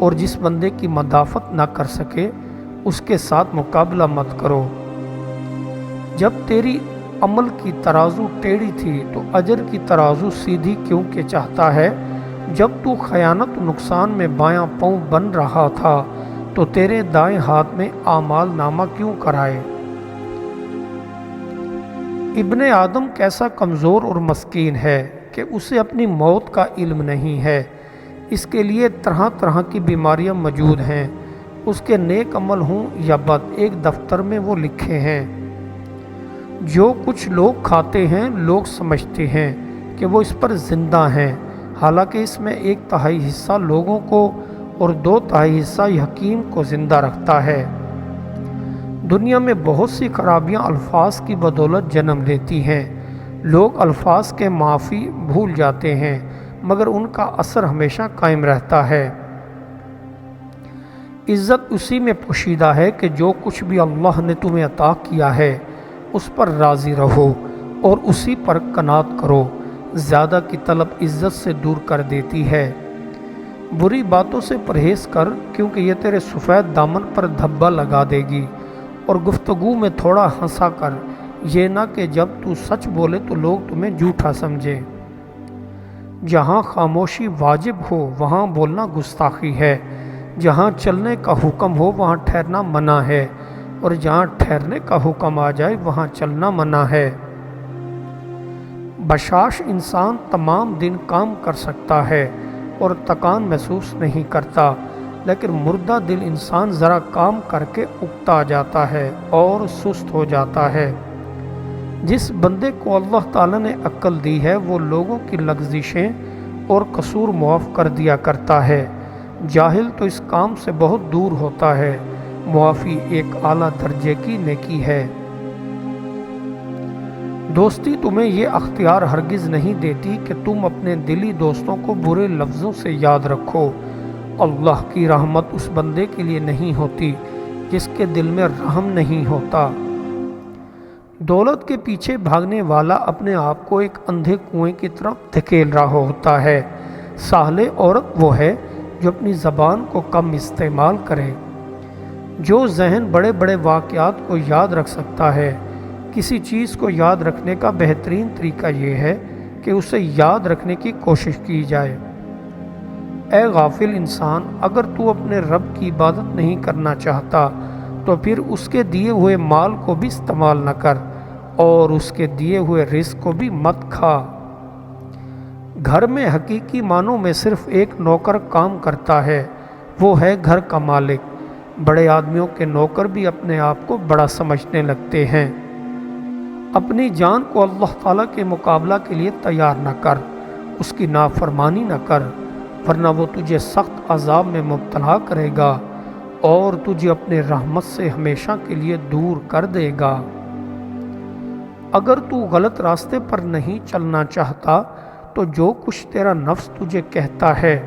اور جس بندے کی مدافعت نہ کر سکے اس کے ساتھ مقابلہ مت کرو۔ جب تیری عمل کی ترازو ٹیڑھی تھی تو اجر کی ترازو سیدھی کیوں کہ چاہتا ہے؟ جب تو خیانت و نقصان میں بایاں پاؤں بن رہا تھا تو تیرے دائیں ہاتھ میں اعمال نامہ کیوں کرائے؟ ابن آدم کیسا کمزور اور مسکین ہے کہ اسے اپنی موت کا علم نہیں ہے۔ اس کے لیے طرح طرح کی بیماریاں موجود ہیں۔ اس کے نیک عمل ہوں یا بد، ایک دفتر میں وہ لکھے ہیں۔ جو کچھ لوگ کھاتے ہیں لوگ سمجھتے ہیں کہ وہ اس پر زندہ ہیں، حالانکہ اس میں 1/3 حصہ لوگوں کو اور 2/3 حصہ حکیم کو زندہ رکھتا ہے۔ دنیا میں بہت سی خرابیاں الفاظ کی بدولت جنم لیتی ہیں۔ لوگ الفاظ کے معافی بھول جاتے ہیں مگر ان کا اثر ہمیشہ قائم رہتا ہے۔ عزت اسی میں پوشیدہ ہے کہ جو کچھ بھی اللہ نے تمہیں عطا کیا ہے اس پر راضی رہو اور اسی پر قناعت کرو۔ زیادہ کی طلب عزت سے دور کر دیتی ہے۔ بری باتوں سے پرہیز کر کیونکہ یہ تیرے سفید دامن پر دھبا لگا دے گی، اور گفتگو میں تھوڑا ہنسا کر، یہ نہ کہ جب تو سچ بولے تو لوگ تمہیں جھوٹا سمجھیں۔ جہاں خاموشی واجب ہو وہاں بولنا گستاخی ہے، جہاں چلنے کا حکم ہو وہاں ٹھہرنا منع ہے، اور جہاں ٹھہرنے کا حکم آ جائے وہاں چلنا منع ہے۔ بشاش انسان تمام دن کام کر سکتا ہے اور تکان محسوس نہیں کرتا، لیکن مردہ دل انسان ذرا کام کر کے اکتا جاتا ہے اور سست ہو جاتا ہے۔ جس بندے کو اللہ تعالیٰ نے عقل دی ہے وہ لوگوں کی لغزشیں اور قصور معاف کر دیا کرتا ہے۔ جاہل تو اس کام سے بہت دور ہوتا ہے۔ معافی ایک اعلیٰ درجے کی نیکی ہے۔ دوستی تمہیں یہ اختیار ہرگز نہیں دیتی کہ تم اپنے دلی دوستوں کو برے لفظوں سے یاد رکھو۔ اللہ کی رحمت اس بندے کے لیے نہیں ہوتی جس کے دل میں رحم نہیں ہوتا۔ دولت کے پیچھے بھاگنے والا اپنے آپ کو ایک اندھے کنویں کی طرف دھکیل رہا ہوتا ہے۔ صالح عورت وہ ہے جو اپنی زبان کو کم استعمال کرے۔ جو ذہن بڑے بڑے واقعات کو یاد رکھ سکتا ہے، کسی چیز کو یاد رکھنے کا بہترین طریقہ یہ ہے کہ اسے یاد رکھنے کی کوشش کی جائے۔ اے غافل انسان، اگر تو اپنے رب کی عبادت نہیں کرنا چاہتا تو پھر اس کے دیے ہوئے مال کو بھی استعمال نہ کر اور اس کے دیے ہوئے رزق کو بھی مت کھا۔ گھر میں حقیقی معنوں میں صرف ایک نوکر کام کرتا ہے، وہ ہے گھر کا مالک۔ بڑے آدمیوں کے نوکر بھی اپنے آپ کو بڑا سمجھنے لگتے ہیں۔ اپنی جان کو اللہ تعالیٰ کے مقابلہ کے لیے تیار نہ کر، اس کی نافرمانی نہ کر، ورنہ وہ تجھے سخت عذاب میں مبتلا کرے گا اور تجھے اپنے رحمت سے ہمیشہ کے لیے دور کر دے گا۔ اگر تو غلط راستے پر نہیں چلنا چاہتا تو جو کچھ تیرا نفس تجھے کہتا ہے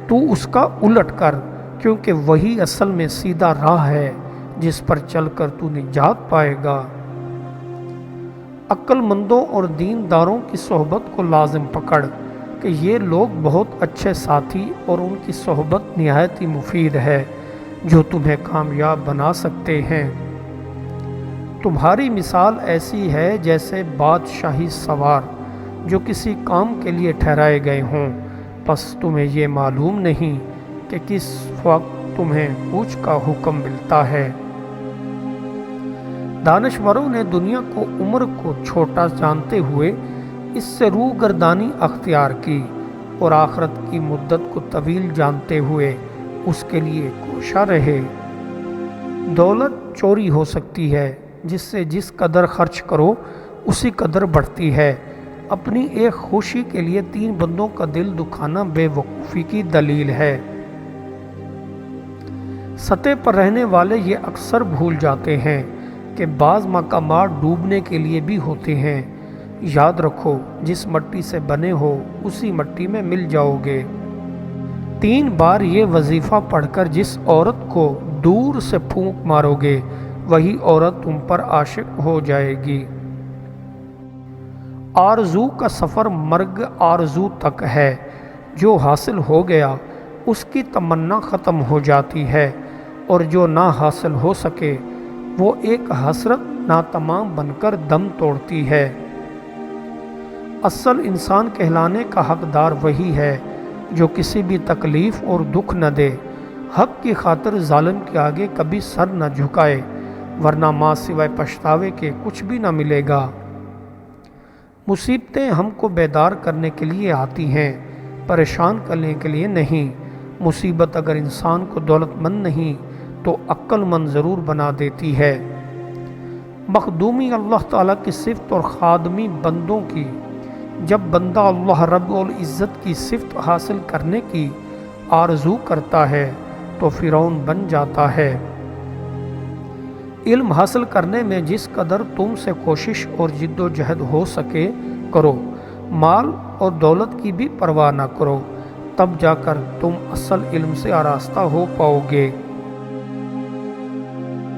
تو اس کا الٹ کر، کیونکہ وہی اصل میں سیدھا راہ ہے جس پر چل کر تو نجات پائے گا۔ عقل مندوں اور دینداروں کی صحبت کو لازم پکڑ کہ یہ لوگ بہت اچھے ساتھی اور ان کی صحبت نہایت ہی مفید ہے جو تمہیں کامیاب بنا سکتے ہیں۔ تمہاری مثال ایسی ہے جیسے بادشاہی سوار جو کسی کام کے لیے ٹھہرائے گئے ہوں، پس تمہیں یہ معلوم نہیں کہ کس وقت تمہیں کوچ کا حکم ملتا ہے۔ دانشوروں نے دنیا کو عمر کو چھوٹا جانتے ہوئے اس سے روح گردانی اختیار کی، اور آخرت کی مدت کو طویل جانتے ہوئے اس کے لیے کوشاں رہے۔ دولت چوری ہو سکتی ہے، جس سے جس قدر خرچ کرو اسی قدر بڑھتی ہے۔ اپنی ایک خوشی کے لیے 3 بندوں کا دل دکھانا بے وقوفی کی دلیل ہے۔ سطح پر رہنے والے یہ اکثر بھول جاتے ہیں کہ بعض مقامات ڈوبنے کے لیے بھی ہوتے ہیں۔ یاد رکھو، جس مٹی سے بنے ہو اسی مٹی میں مل جاؤ گے۔ 3 بار یہ وظیفہ پڑھ کر جس عورت کو دور سے پھونک مارو گے وہی عورت تم پر عاشق ہو جائے گی۔ آرزو کا سفر مرگ آرزو تک ہے، جو حاصل ہو گیا اس کی تمنا ختم ہو جاتی ہے، اور جو نہ حاصل ہو سکے وہ ایک حسرت ناتمام بن کر دم توڑتی ہے۔ اصل انسان کہلانے کا حقدار وہی ہے جو کسی بھی تکلیف اور دکھ نہ دے، حق کی خاطر ظالم کے آگے کبھی سر نہ جھکائے، ورنہ ماں سوائے پچھتاوے کے کچھ بھی نہ ملے گا۔ مصیبتیں ہم کو بیدار کرنے کے لیے آتی ہیں، پریشان کرنے کے لیے نہیں۔ مصیبت اگر انسان کو دولت مند نہیں تو عقل مند ضرور بنا دیتی ہے۔ مخدومی اللہ تعالیٰ کی صفت اور خادمی بندوں کی۔ جب بندہ اللہ رب العزت کی صفت حاصل کرنے کی آرزو کرتا ہے تو فرعون بن جاتا ہے۔ علم حاصل کرنے میں جس قدر تم سے کوشش اور جد و جہد ہو سکے کرو، مال اور دولت کی بھی پرواہ نہ کرو، تب جا کر تم اصل علم سے آراستہ ہو پاؤ گے۔